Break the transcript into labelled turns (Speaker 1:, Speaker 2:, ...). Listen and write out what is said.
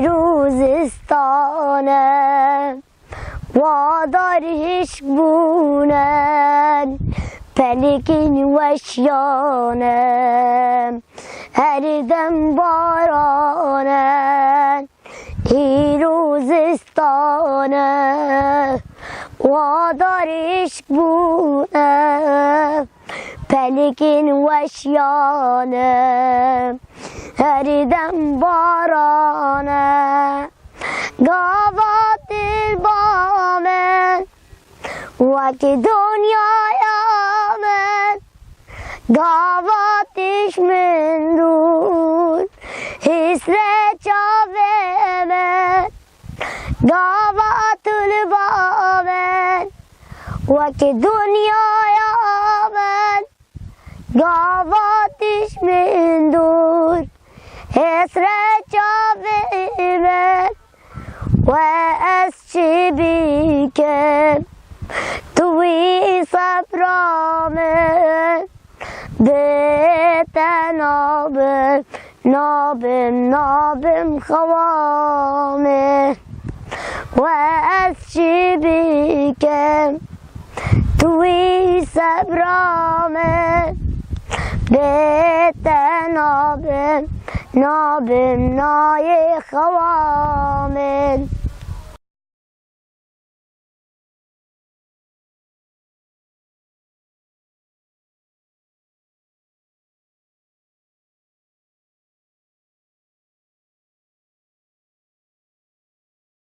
Speaker 1: روزستانم وادار عشق بونن پلکین وشیانم هر دم بارانم روزستانم وادار عشق بونم پلکین وشیانم هر دم بارانم گاوات بامن وکی دنیای آمن گاواتش من دور حسن چاوه من گاوات بامن وکی دنیای آمن گاواتش من دور حسن چاوه من و از چی بیکم توی صبرامن به نابم نابم نابم خوامن و از چی بیکم توی صبرامن به نابم نابم نای خوامن